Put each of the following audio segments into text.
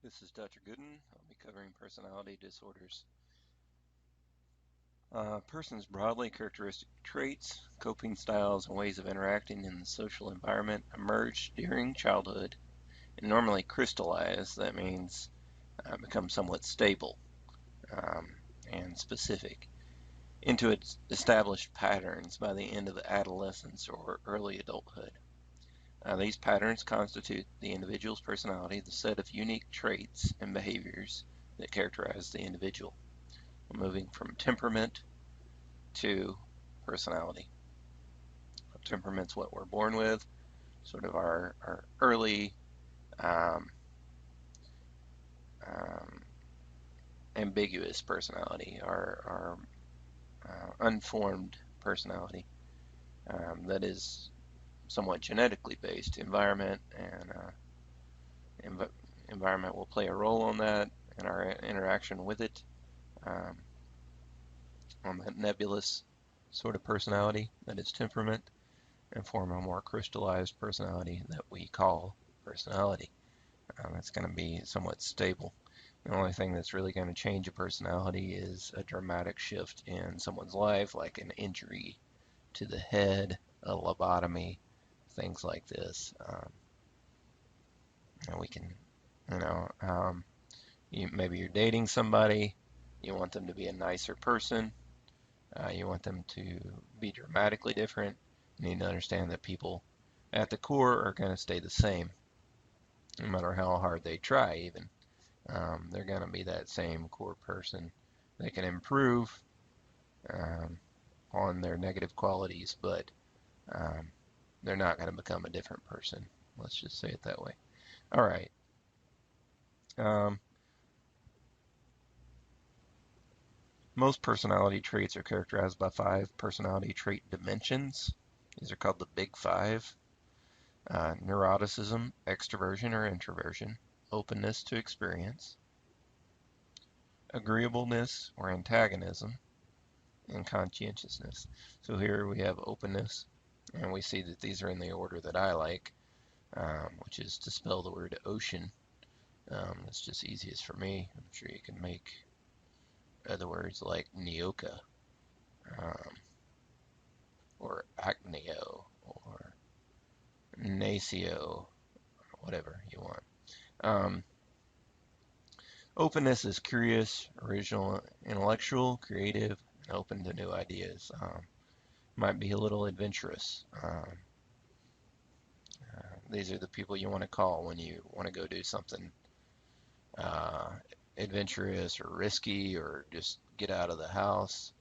This is Dr. Goodin. I'll be covering personality disorders. Persons' broadly characteristic traits, coping styles, and ways of interacting in the social environment emerge during childhood and normally crystallize. That means become somewhat stable um, and specific into its established patterns by the end of adolescence or early adulthood. These patterns constitute the individual's personality, the set of unique traits and behaviors that characterize the individual. Moving from temperament to personality. Temperament's what we're born with, sort of our early um, um, ambiguous personality, our unformed personality that is somewhat genetically based. Env Environment will play a role on that and our interaction with it. Um, on that nebulous sort of personality that is temperament, and form a more crystallized personality that we call personality. It's going to be somewhat stable. The only thing that's really going to change a personality is a dramatic shift in someone's life, like an injury to the head, a lobotomy, things like this. And we can, you know, maybe you're dating somebody, you want them to be a nicer person, you want them to be dramatically different. You need to understand that people at the core are going to stay the same, no matter how hard they try, even. They're going to be that same core person. They can improve um, on their negative qualities, but um, they're not going to become a different person. Let's just say it that way. All right. Um, most personality traits are characterized by 5 personality trait dimensions. These are called the Big Five. Neuroticism, extroversion or introversion, openness to experience, agreeableness or antagonism, and conscientiousness. So here we have openness, and we see that these are in the order that I like, which is to spell the word ocean. It's just easiest for me. I'm sure you can make other words like Nyoka, um, or Acneo, or Nacio, whatever you want. Um, Openness is curious, original, intellectual, creative, and open to new ideas. Might be a little adventurous. These are the people you want to call when you want to go do something uh, adventurous or risky or just get out of the house.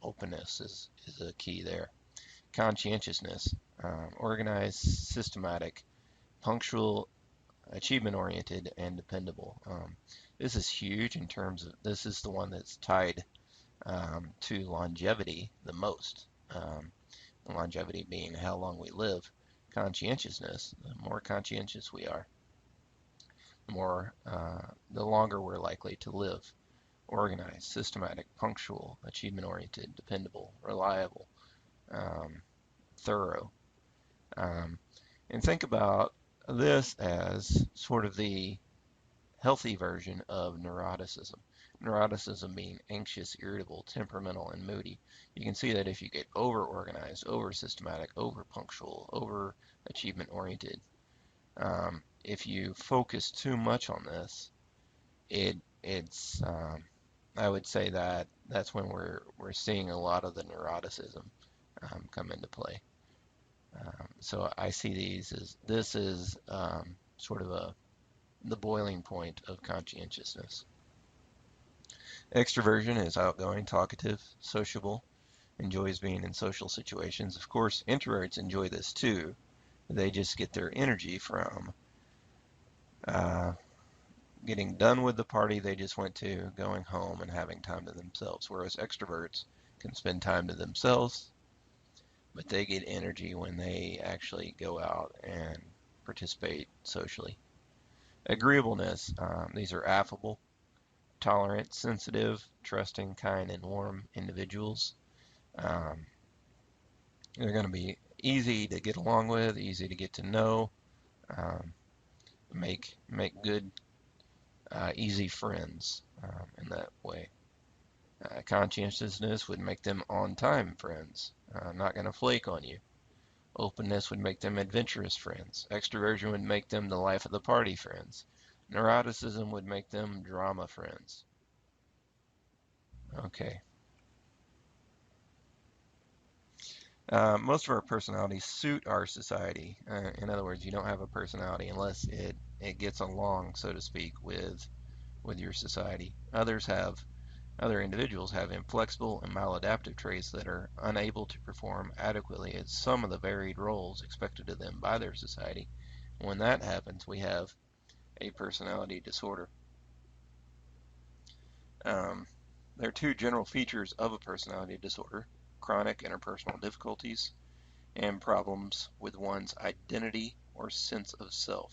Openness is a key there. Conscientiousness, organized, systematic, punctual, achievement oriented, and dependable. This is huge in terms of this is the one that's tied to longevity the most. Longevity being how long we live. Conscientiousness, the more conscientious we are, the longer we're likely to live. Organized, systematic, punctual, achievement oriented, dependable, reliable, um, thorough. Um, and think about this as sort of the healthy version of neuroticism. Neuroticism being anxious, irritable, temperamental, and moody. You can see that if you get over organized, over systematic, over punctual, over achievement oriented, if you focus too much on this, it's I would say that that's when we're seeing a lot of the neuroticism come into play. So I see these as this is sort of the boiling point of conscientiousness. Extroversion is outgoing, talkative, sociable, enjoys being in social situations. Of course, introverts enjoy this too. They just get their energy from uh, getting done with the party they just went to, going home, and having time to themselves. Whereas extroverts can spend time to themselves, but they get energy when they actually go out and participate socially. Agreeableness, these are affable, tolerant, sensitive, trusting, kind, and warm individuals. Um, they're going to be easy to get along with, easy to get to know, um, make good easy friends in that way. Conscientiousness would make them on-time friends, not going to flake on you. Openness would make them adventurous friends. Extroversion would make them the life of the party friends. Neuroticism would make them drama friends. Okay. Most of our personalities suit our society. In other words, you don't have a personality unless it gets along, so to speak, with your society. Other individuals have inflexible and maladaptive traits that are unable to perform adequately at some of the varied roles expected of them by their society. When that happens, we have a personality disorder. There are two general features of a personality disorder: chronic interpersonal difficulties and problems with one's identity or sense of self.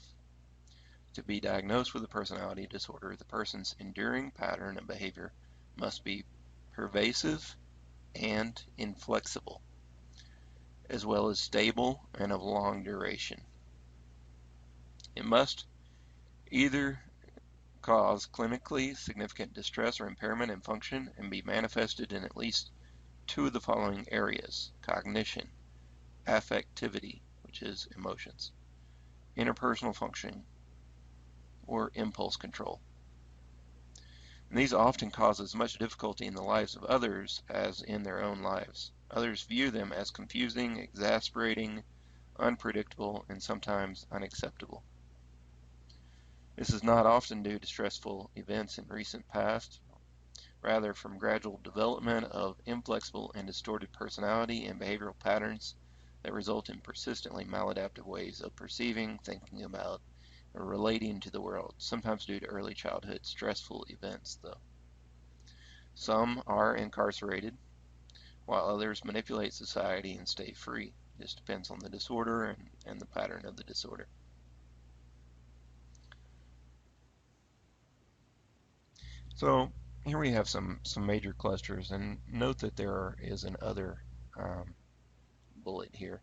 To be diagnosed with a personality disorder, the person's enduring pattern of behavior must be pervasive and inflexible, as well as stable and of long duration. It must either cause clinically significant distress or impairment in function and be manifested in at least two of the following areas: cognition, affectivity, which is emotions, interpersonal functioning, or impulse control. And these often cause as much difficulty in the lives of others as in their own lives. Others view them as confusing, exasperating, unpredictable, and sometimes unacceptable. This is not often due to stressful events in recent past, rather from gradual development of inflexible and distorted personality and behavioral patterns that result in persistently maladaptive ways of perceiving, thinking about, or relating to the world, sometimes due to early childhood stressful events, though. Some are incarcerated, while others manipulate society and stay free. This depends on the disorder and the pattern of the disorder. So here we have some major clusters, and note that there is an other bullet here.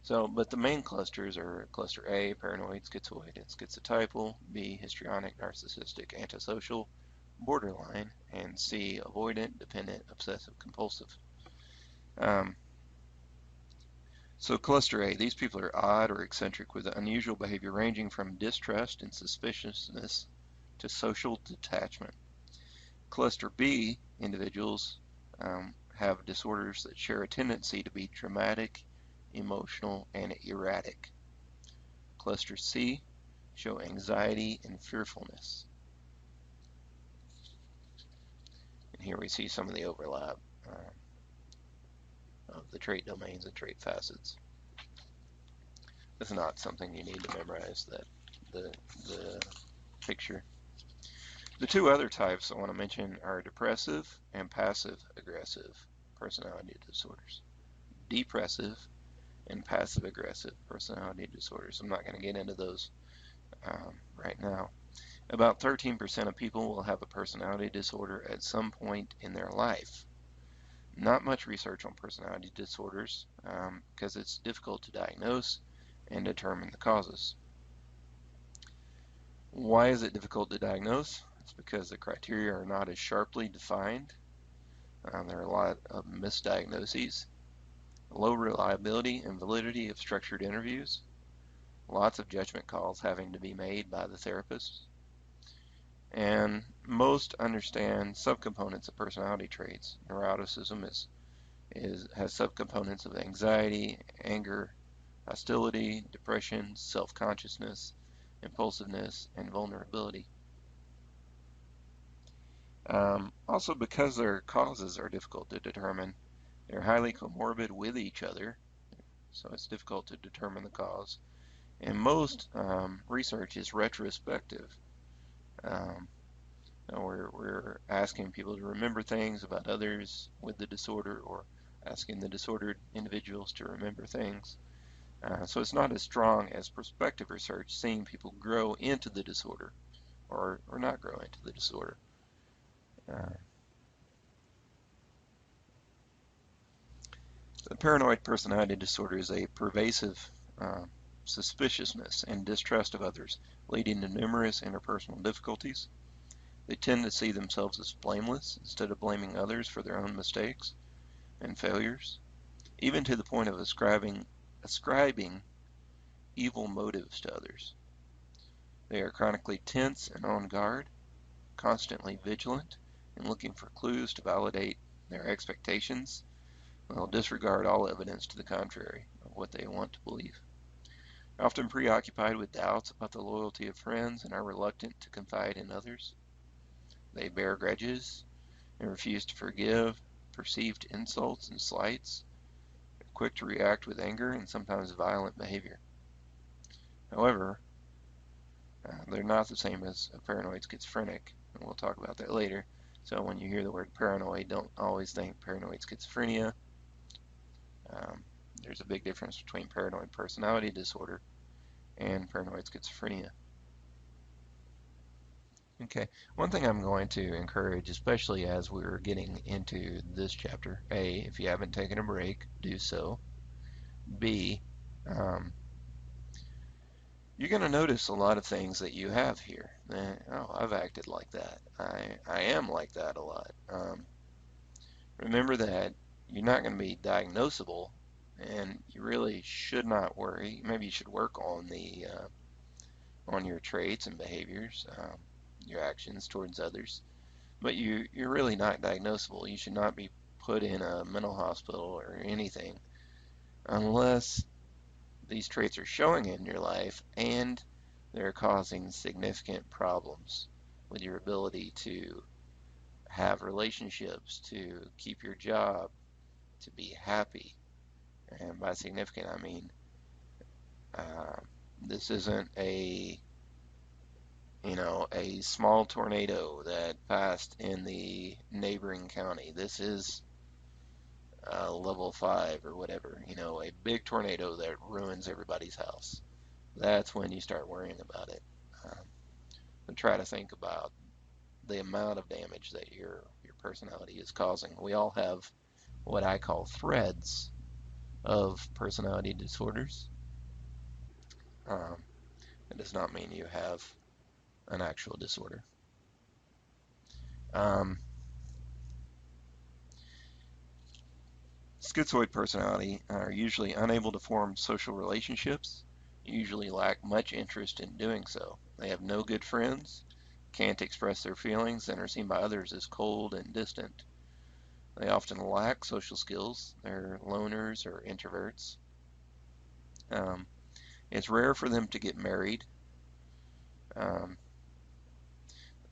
So, but the main clusters are cluster A, paranoid, schizoid, and schizotypal; B, histrionic, narcissistic, antisocial, borderline; and C, avoidant, dependent, obsessive, compulsive. So cluster A, these people are odd or eccentric with unusual behavior ranging from distrust and suspiciousness to social detachment. Cluster B, individuals have disorders that share a tendency to be dramatic, emotional, and erratic. Cluster C show anxiety and fearfulness. And here we see some of the overlap of the trait domains and trait facets. It's not something you need to memorize, that the picture. The two other types I want to mention are depressive and passive aggressive personality disorders. Depressive and passive aggressive personality disorders. I'm not going to get into those right now. About 13% of people will have a personality disorder at some point in their life. Not much research on personality disorders because it's difficult to diagnose and determine the causes. Why is it difficult to diagnose? It's because the criteria are not as sharply defined. There are a lot of misdiagnoses, low reliability and validity of structured interviews, lots of judgment calls having to be made by the therapist, and most understand subcomponents of personality traits. Neuroticism has subcomponents of anxiety, anger, hostility, depression, self-consciousness, impulsiveness, and vulnerability. Also, because their causes are difficult to determine, they're highly comorbid with each other, so it's difficult to determine the cause. And most research is retrospective. We're asking people to remember things about others with the disorder, or asking the disordered individuals to remember things. So it's not as strong as prospective research, seeing people grow into the disorder or not grow into the disorder. The paranoid personality disorder is a pervasive suspiciousness and distrust of others, leading to numerous interpersonal difficulties. They tend to see themselves as blameless instead of blaming others for their own mistakes and failures, even to the point of ascribing evil motives to others. They are chronically tense and on guard, constantly vigilant, and looking for clues to validate their expectations. They'll disregard all evidence to the contrary of what they want to believe. Often preoccupied with doubts about the loyalty of friends and are reluctant to confide in others. They bear grudges and refuse to forgive perceived insults and slights, quick to react with anger and sometimes violent behavior. However, they're not the same as a paranoid schizophrenic, and we'll talk about that later. So when you hear the word paranoid, don't always think paranoid schizophrenia. There's a big difference between paranoid personality disorder and paranoid schizophrenia. Okay, one thing I'm going to encourage, especially as we're getting into this chapter, A, if you haven't taken a break, do so. B, you're going to notice a lot of things that you have here. Oh, I've acted like that. I am like that a lot. Remember that you're not going to be diagnosable, and you really should not worry. Maybe you should work on on your traits and behaviors, your actions towards others. But you're really not diagnosable. You should not be put in a mental hospital or anything unless these traits are showing in your life and they're causing significant problems with your ability to have relationships, to keep your job, to be happy. And by significant, I mean this isn't a small tornado that passed in the neighboring county. This is level 5 or whatever, a big tornado that ruins everybody's house. That's when you start worrying about it. And try to think about the amount of damage that your personality is causing. We all have what I call threads of personality disorders. It does not mean you have an actual disorder. Schizoid personality are usually unable to form social relationships, usually lack much interest in doing so. They have no good friends, can't express their feelings, and are seen by others as cold and distant. They often lack social skills. They're loners or introverts. It's rare for them to get married.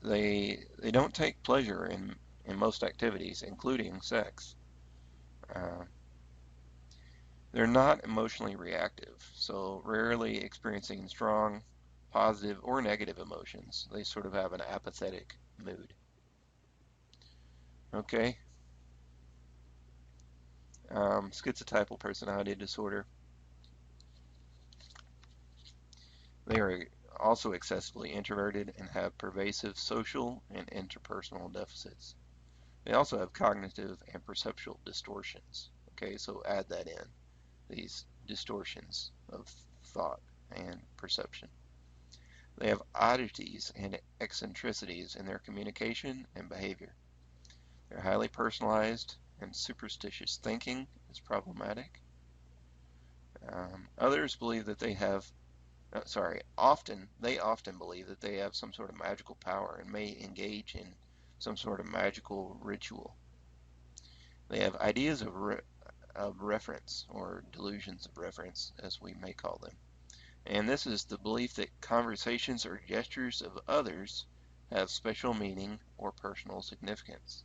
They don't take pleasure in most activities, including sex. They're not emotionally reactive, so rarely experiencing strong positive or negative emotions. They sort of have an apathetic mood. Okay. Schizotypal personality disorder. They are also excessively introverted and have pervasive social and interpersonal deficits. They also have cognitive and perceptual distortions. Okay, so add that in, these distortions of thought and perception. They have oddities and eccentricities in their communication and behavior. They're highly personalized, and superstitious thinking is problematic. Others believe that they have they often believe that they have some sort of magical power and may engage in some sort of magical ritual. They have ideas of reference, or delusions of reference, as we may call them. And this is the belief that conversations or gestures of others have special meaning or personal significance.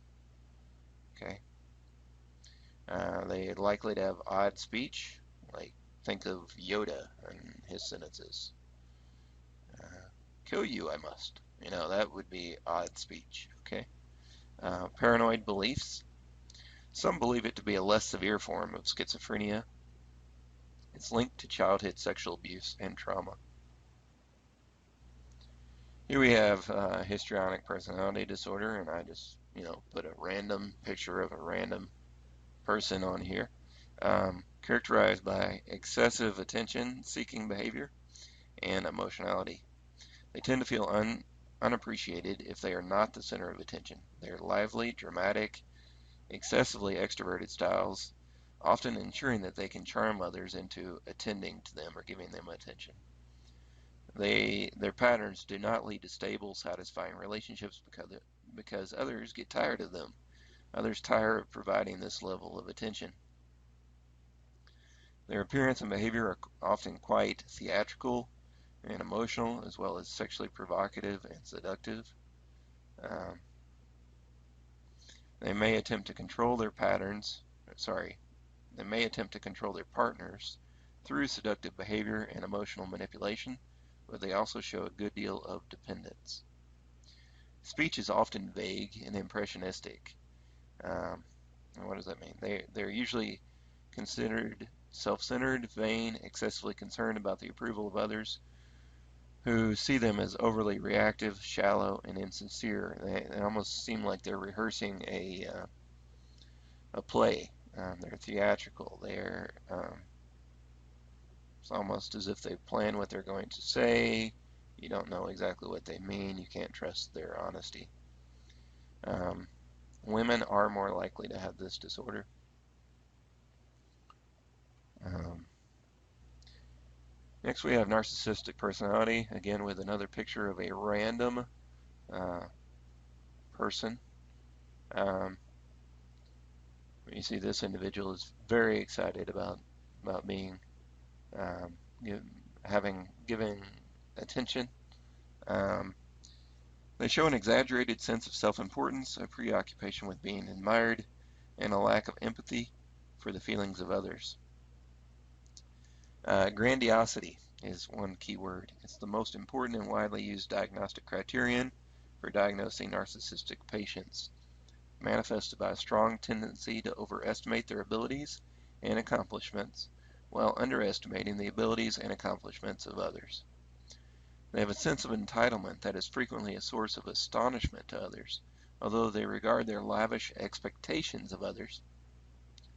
Okay. They're likely to have odd speech, like think of Yoda and his sentences. Kill you, I must. That would be odd speech. Okay. Paranoid beliefs. Some believe it to be a less severe form of schizophrenia. It's linked to childhood sexual abuse and trauma. Here we have histrionic personality disorder, and I just, put a random picture of a random person on here. characterized by excessive attention-seeking behavior and emotionality. They tend to feel unappreciated if they are not the center of attention. They are lively, dramatic, excessively extroverted styles, often ensuring that they can charm others into attending to them or giving them attention. Their patterns do not lead to stable, satisfying relationships because others get tired of them. Others tire of providing this level of attention. Their appearance and behavior are often quite theatrical and emotional, as well as sexually provocative and seductive. Um, they may attempt to control their partners through seductive behavior and emotional manipulation, but they also show a good deal of dependence. Speech is often vague and impressionistic. What does that mean? They're usually considered self-centered, vain, excessively concerned about the approval of others, who see them as overly reactive, shallow, and insincere. They almost seem like they're rehearsing a play. They're theatrical. It's almost as if they plan what they're going to say. You don't know exactly what they mean. You can't trust their honesty. Women are more likely to have this disorder. Next we have narcissistic personality, again with another picture of a random person. You see this individual is very excited about being giving attention. They show an exaggerated sense of self-importance, a preoccupation with being admired, and a lack of empathy for the feelings of others. Grandiosity is one key word. It's the most important and widely used diagnostic criterion for diagnosing narcissistic patients, manifested by a strong tendency to overestimate their abilities and accomplishments while underestimating the abilities and accomplishments of others. They have a sense of entitlement that is frequently a source of astonishment to others, although they regard their lavish expectations of others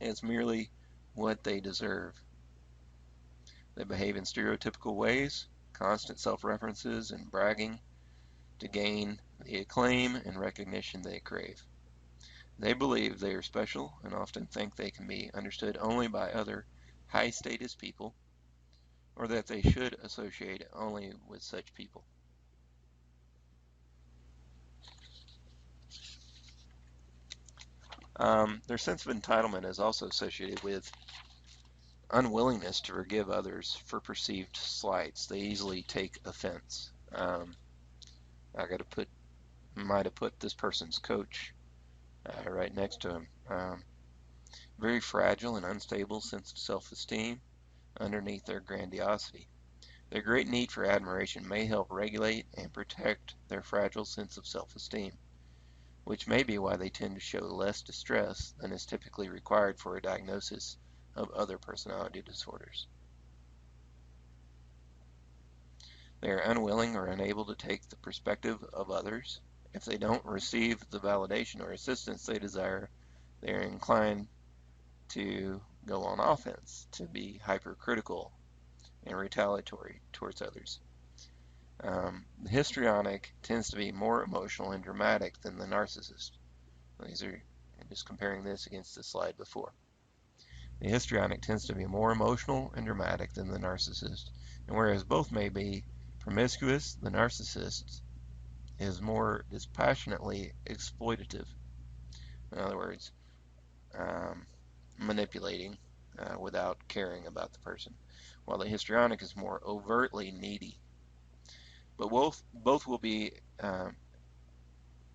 as merely what they deserve. They behave in stereotypical ways, constant self-references and bragging to gain the acclaim and recognition they crave. They believe they are special and often think they can be understood only by other high-status people, or that they should associate only with such people. Their sense of entitlement is also associated with unwillingness to forgive others for perceived slights. They easily take offense. Might have put this person's coach right next to him. Very fragile and unstable sense of self-esteem underneath their grandiosity. Their great need for admiration may help regulate and protect their fragile sense of self-esteem, which may be why they tend to show less distress than is typically required for a diagnosis of other personality disorders. They are unwilling or unable to take the perspective of others. If they don't receive the validation or assistance they desire, they are inclined to go on offense, to be hypercritical and retaliatory towards others. The histrionic tends to be more emotional and dramatic than the narcissist. I'm just comparing this against the slide before. The histrionic tends to be more emotional and dramatic than the narcissist, and whereas both may be promiscuous, the narcissist is more dispassionately exploitative. In other words, manipulating without caring about the person, while the histrionic is more overtly needy. But both will be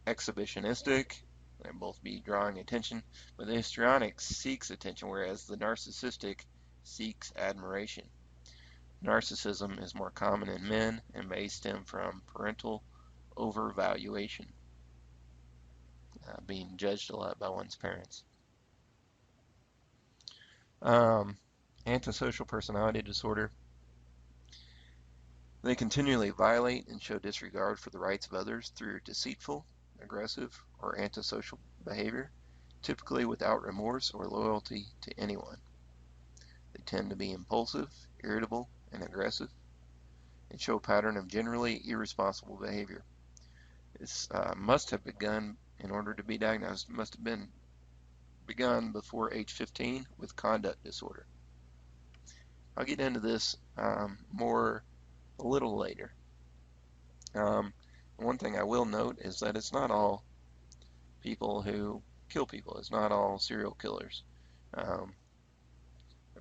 exhibitionistic. They'll both be drawing attention, but the histrionic seeks attention, whereas the narcissistic seeks admiration. Narcissism is more common in men and may stem from parental overvaluation, being judged a lot by one's parents. Antisocial personality disorder. They continually violate and show disregard for the rights of others through deceitful, aggressive, or antisocial behavior, typically without remorse or loyalty to anyone. tend to be impulsive, irritable, and aggressive, and show a pattern of generally irresponsible behavior. This must have begun, in order to be diagnosed, must have been begun before age 15 with conduct disorder. I'll get into this more a little later. One thing I will note is that it's not all people who kill people. It's not all serial killers.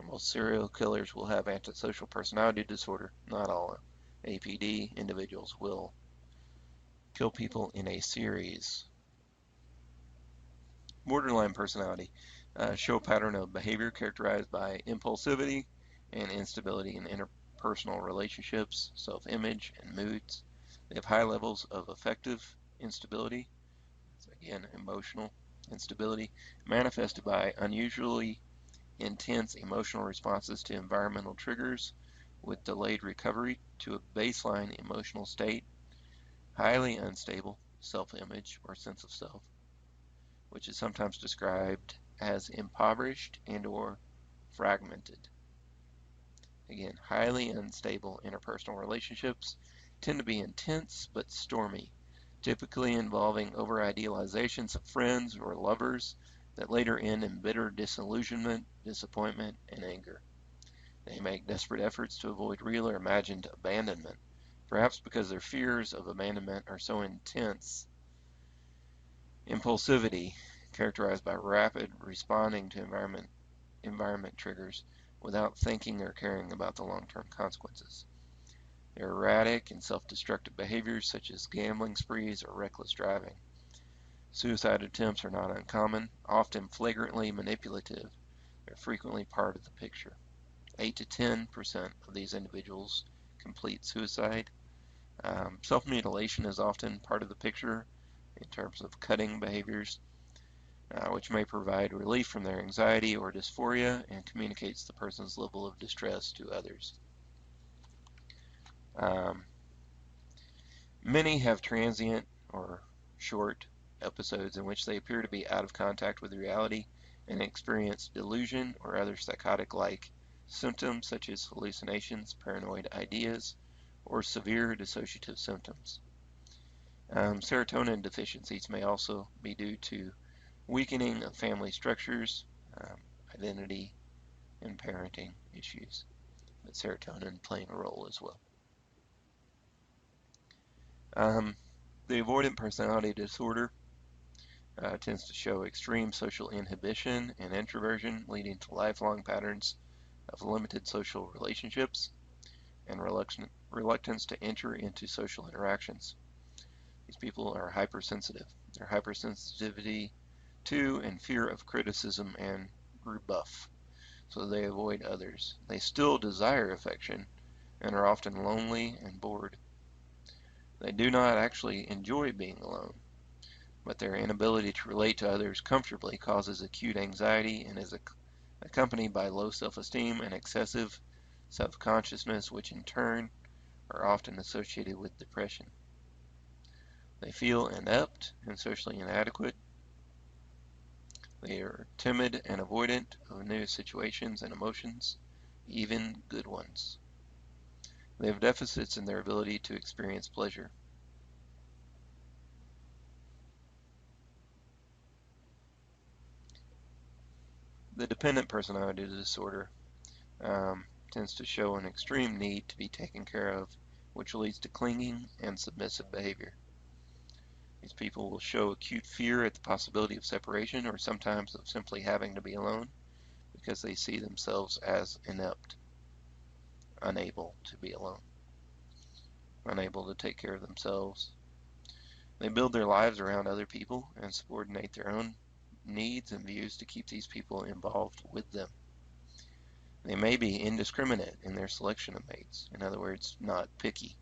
Most serial killers will have antisocial personality disorder. Not all APD individuals will kill people in a series. Borderline personality show a pattern of behavior characterized by impulsivity and instability in interpersonal relationships, self-image, and moods. They have high levels of affective instability, again, emotional instability, manifested by unusually intense emotional responses to environmental triggers with delayed recovery to a baseline emotional state, highly unstable self-image or sense of self, which is sometimes described as impoverished and or fragmented. Again, highly unstable interpersonal relationships tend to be intense but stormy, typically involving over-idealizations of friends or lovers that later end in bitter disillusionment, disappointment, and anger. They make desperate efforts to avoid real or imagined abandonment, perhaps because their fears of abandonment are so intense. Impulsivity, characterized by rapid responding to environment triggers without thinking or caring about the long-term consequences. Their erratic and self-destructive behaviors such as gambling sprees or reckless driving. Suicide attempts are not uncommon, often flagrantly manipulative. They're frequently part of the picture. 8 to 10% of these individuals complete suicide. Self-mutilation is often part of the picture in terms of cutting behaviors, which may provide relief from their anxiety or dysphoria and communicates the person's level of distress to others. Many have transient or short episodes in which they appear to be out of contact with reality and experience delusion or other psychotic-like symptoms such as hallucinations, paranoid ideas, or severe dissociative symptoms. Serotonin deficiencies may also be due to weakening of family structures, identity, and parenting issues, but serotonin playing a role as well. The avoidant personality disorder tends to show extreme social inhibition and introversion, leading to lifelong patterns of limited social relationships and reluctance to enter into social interactions. These people are hypersensitive. Their hypersensitivity to and fear of criticism and rebuff, so they avoid others. They still desire affection and are often lonely and bored. They do not actually enjoy being alone, but their inability to relate to others comfortably causes acute anxiety and is accompanied by low self-esteem and excessive self-consciousness, which in turn are often associated with depression. They feel inept and socially inadequate. They are timid and avoidant of new situations and emotions, even good ones. They have deficits in their ability to experience pleasure. The dependent personality disorder tends to show an extreme need to be taken care of, which leads to clinging and submissive behavior. These people will show acute fear at the possibility of separation or sometimes of simply having to be alone because they see themselves as inept, unable to be alone, unable to take care of themselves. They build their lives around other people and subordinate their own needs and views to keep these people involved with them. They may be indiscriminate in their selection of mates, in other words, not picky.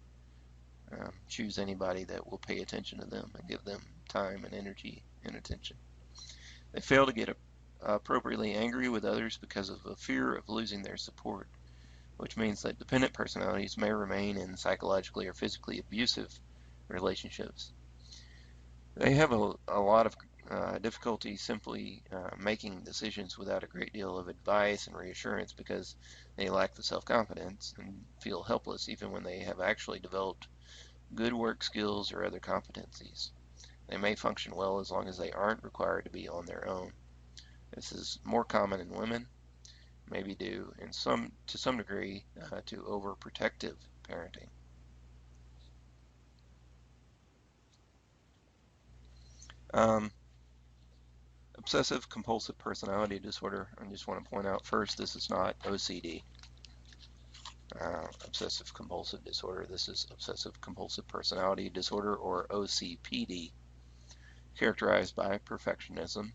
Choose anybody that will pay attention to them and give them time and energy and attention. They fail to get appropriately angry with others because of a fear of losing their support, which means that dependent personalities may remain in psychologically or physically abusive relationships. They have a lot of difficulty simply making decisions without a great deal of advice and reassurance because they lack the self-confidence and feel helpless even when they have actually developed good work skills or other competencies. They may function well as long as they aren't required to be on their own. This is more common in women, maybe due to some degree to overprotective parenting. Obsessive compulsive personality disorder. I just want to point out first, this is not OCD, obsessive compulsive disorder. This is obsessive compulsive personality disorder, or OCPD, characterized by perfectionism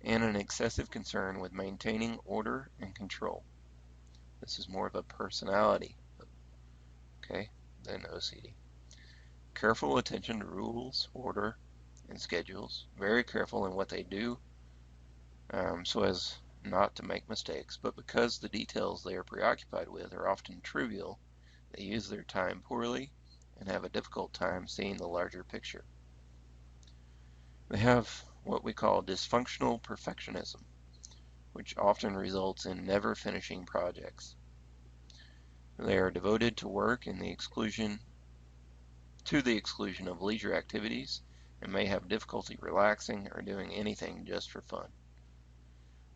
and an excessive concern with maintaining order and control. This is more of a personality, okay, than OCD. Careful attention to rules, order, and schedules. Very careful in what they do, so as not to make mistakes, but because the details they are preoccupied with are often trivial, they use their time poorly and have a difficult time seeing the larger picture. They have what we call dysfunctional perfectionism, which often results in never finishing projects. They are devoted to work to the exclusion of leisure activities and may have difficulty relaxing or doing anything just for fun.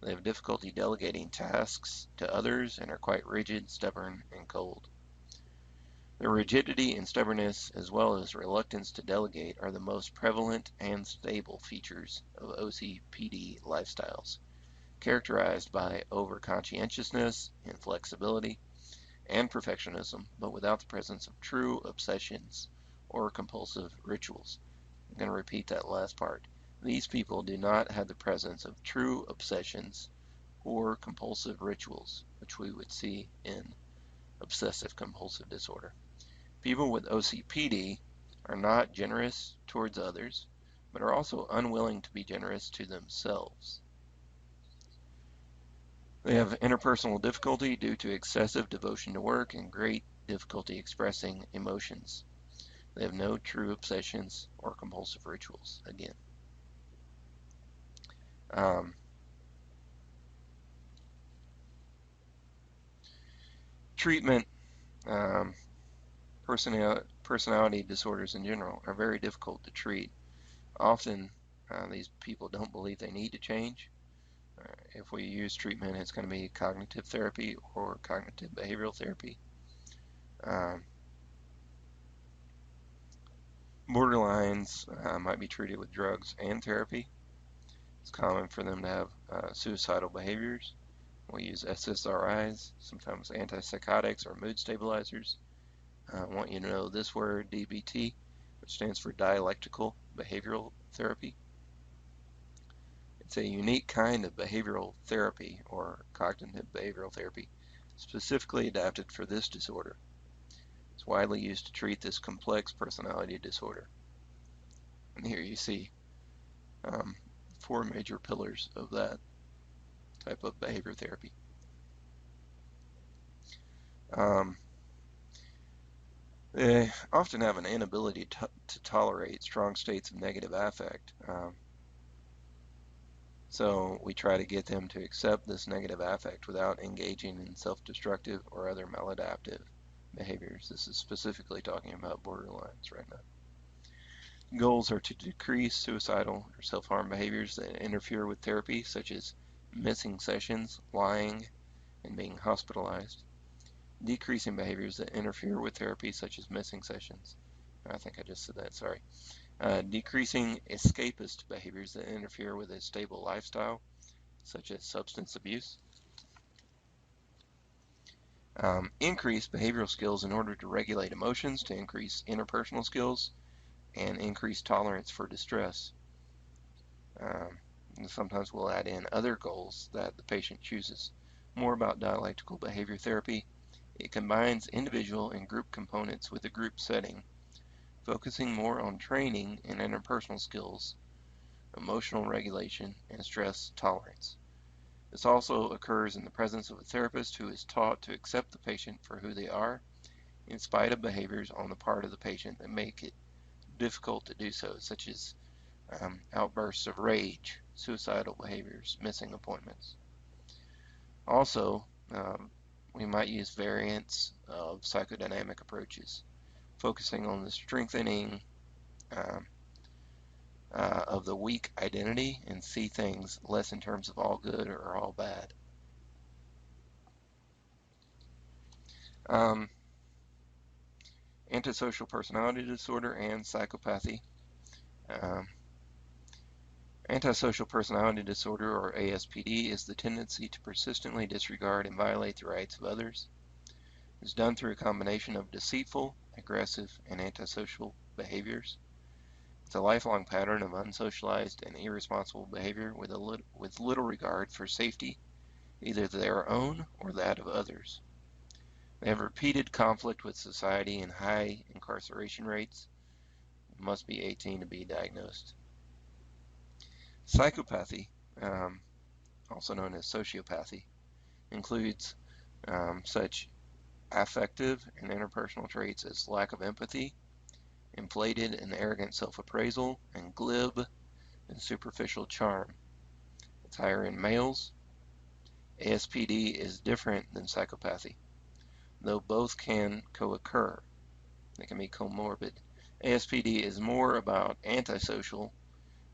They have difficulty delegating tasks to others and are quite rigid, stubborn, and cold. Their rigidity and stubbornness, as well as reluctance to delegate, are the most prevalent and stable features of OCPD lifestyles, characterized by over-conscientiousness, inflexibility, and perfectionism, but without the presence of true obsessions or compulsive rituals. I'm going to repeat that last part. These people do not have the presence of true obsessions or compulsive rituals, which we would see in obsessive compulsive disorder. People with OCPD are not generous towards others, but are also unwilling to be generous to themselves. They have interpersonal difficulty due to excessive devotion to work and great difficulty expressing emotions. They have no true obsessions or compulsive rituals, again. Treatment, personality disorders in general are very difficult to treat. Often these people don't believe they need to change. If we use treatment, it's going to be cognitive therapy or cognitive behavioral therapy. Borderlines might be treated with drugs and therapy. It's common for them to have suicidal behaviors. We use SSRIs, sometimes antipsychotics or mood stabilizers. I want you to know this word, DBT, which stands for dialectical behavioral therapy. It's a unique kind of behavioral therapy, or cognitive behavioral therapy, specifically adapted for this disorder. It's widely used to treat this complex personality disorder. And here you see 4 major pillars of that type of behavior therapy. They often have an inability to tolerate strong states of negative affect. So we try to get them to accept this negative affect without engaging in self-destructive or other maladaptive behaviors. This is specifically talking about borderlines right now. Goals are to decrease suicidal or self-harm behaviors that interfere with therapy, such as missing sessions, lying, and being hospitalized. Decreasing behaviors that interfere with therapy, such as missing sessions. I think I just said that, sorry. Decreasing escapist behaviors that interfere with a stable lifestyle, such as substance abuse. Increase behavioral skills in order to regulate emotions, to increase interpersonal skills, and increase tolerance for distress. And sometimes we'll add in other goals that the patient chooses. More about dialectical behavior therapy. It combines individual and group components with a group setting, focusing more on training in interpersonal skills, emotional regulation, and stress tolerance. This also occurs in the presence of a therapist who is taught to accept the patient for who they are, in spite of behaviors on the part of the patient that make it difficult to do so, such as outbursts of rage, suicidal behaviors, missing appointments. Also, we might use variants of psychodynamic approaches, focusing on the strengthening um, of the weak identity and see things less in terms of all good or all bad. Um, Antisocial personality disorder and psychopathy. Um, Antisocial personality disorder, or ASPD, is the tendency to persistently disregard and violate the rights of others. It is done through a combination of deceitful, aggressive, and antisocial behaviors. It's a lifelong pattern of unsocialized and irresponsible behavior with little regard for safety, either their own or that of others. They have repeated conflict with society and high incarceration rates. Must be 18 to be diagnosed. Psychopathy, also known as sociopathy, includes such affective and interpersonal traits as lack of empathy, inflated and arrogant self-appraisal, and glib and superficial charm. It's higher in males. ASPD is different than psychopathy, though both can co-occur. They can be comorbid. ASPD is more about antisocial,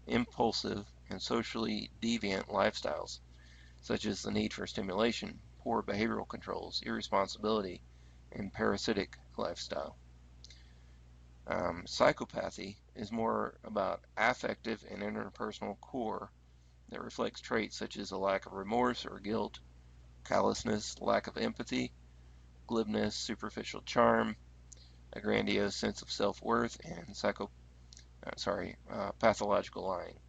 impulsive, and socially deviant lifestyles, such as the need for stimulation, poor behavioral controls, irresponsibility, and parasitic lifestyle. Psychopathy is more about affective and interpersonal core that reflects traits such as a lack of remorse or guilt, callousness, lack of empathy, glibness, superficial charm, a grandiose sense of self-worth, and pathological lying.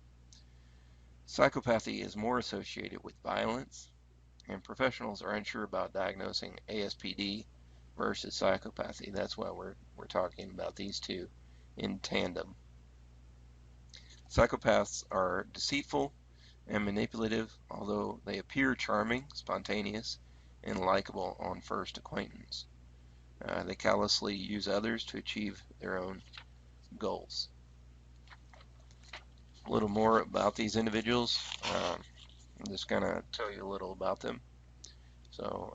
Psychopathy is more associated with violence, and professionals are unsure about diagnosing ASPD versus psychopathy. That's why we're talking about these two in tandem. Psychopaths are deceitful and manipulative, although they appear charming, spontaneous, and likable on first acquaintance. They callously use others to achieve their own goals. A little more about these individuals. I'm just going to tell you a little about them. So,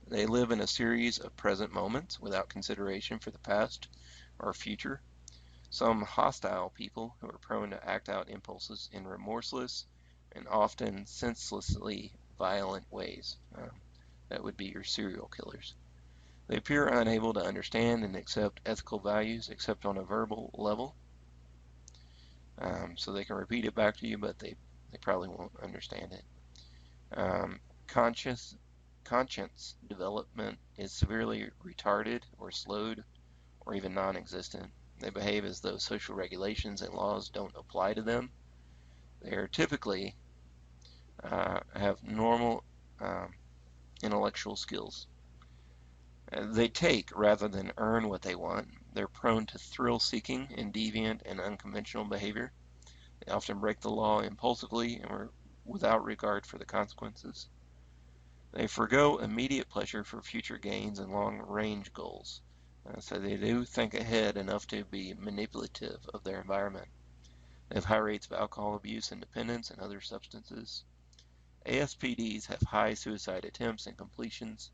they live in a series of present moments without consideration for the past or future. Some hostile people who are prone to act out impulses in remorseless and often senselessly violent ways. That would be your serial killers. They appear unable to understand and accept ethical values except on a verbal level. So they can repeat it back to you, but they probably won't understand it. Conscience development is severely retarded or slowed or even non-existent. They behave as though social regulations and laws don't apply to them. They are typically have normal intellectual skills. They take rather than earn what they want. They're prone to thrill-seeking and deviant and unconventional behavior. They often break the law impulsively and without regard for the consequences. They forego immediate pleasure for future gains and long-range goals. So they do think ahead enough to be manipulative of their environment. They have high rates of alcohol abuse and dependence and other substances. ASPDs have high suicide attempts and completions,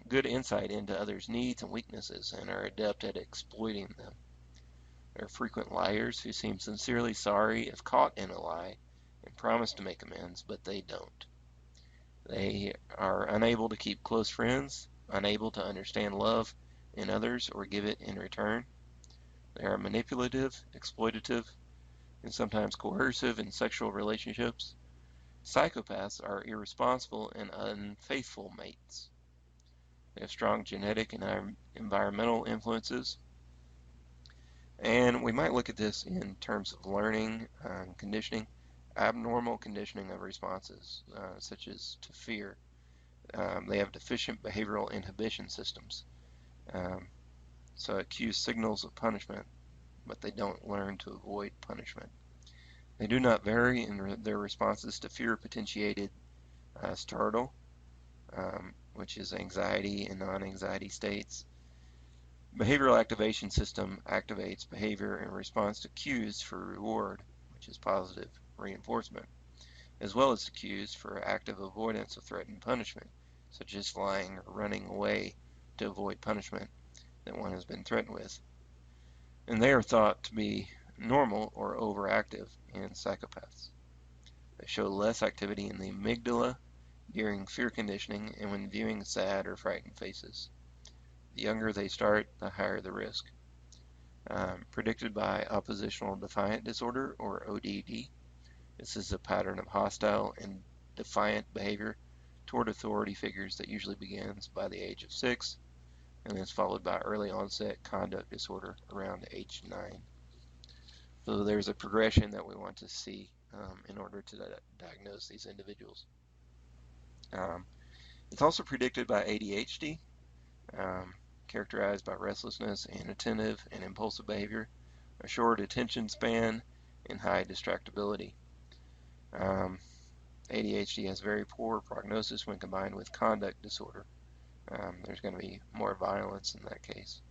good insight into others' needs and weaknesses, and are adept at exploiting them. They're frequent liars who seem sincerely sorry if caught in a lie and promise to make amends, but they don't. They are unable to keep close friends, unable to understand love in others or give it in return. They are manipulative, exploitative, and sometimes coercive in sexual relationships. Psychopaths are irresponsible and unfaithful mates. They have strong genetic and environmental influences. And we might look at this in terms of learning and conditioning, abnormal conditioning of responses, such as to fear. They have deficient behavioral inhibition systems. So it cues signals of punishment, but they don't learn to avoid punishment. They do not vary in their responses to fear-potentiated startle, which is anxiety and non-anxiety states. Behavioral activation system activates behavior in response to cues for reward, which is positive reinforcement, as well as to cues for active avoidance of threatened punishment, such as flying or running away to avoid punishment that one has been threatened with. And they are thought to be normal or overactive in psychopaths. They show less activity in the amygdala during fear conditioning and when viewing sad or frightened faces. The younger they start, the higher the risk. Predicted by oppositional defiant disorder, or ODD. This is a pattern of hostile and defiant behavior toward authority figures that usually begins by the age of 6 and is followed by early onset conduct disorder around age 9. So there's a progression that we want to see in order to diagnose these individuals. It's also predicted by ADHD, characterized by restlessness, inattentive, and impulsive behavior, a short attention span, and high distractibility. ADHD has very poor prognosis when combined with conduct disorder. There's going to be more violence in that case.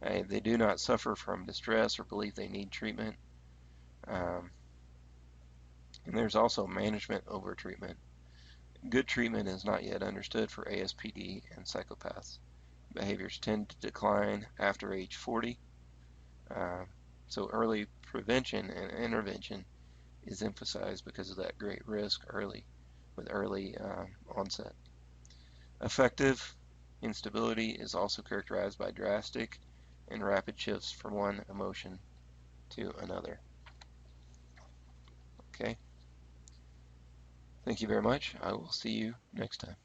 They do not suffer from distress or believe they need treatment. And there's also management over treatment. Good treatment is not yet understood for ASPD and psychopaths. Behaviors tend to decline after age 40. So early prevention and intervention is emphasized because of that great risk with early onset. Affective instability is also characterized by drastic and rapid shifts from one emotion to another. Okay. Thank you very much. I will see you next time.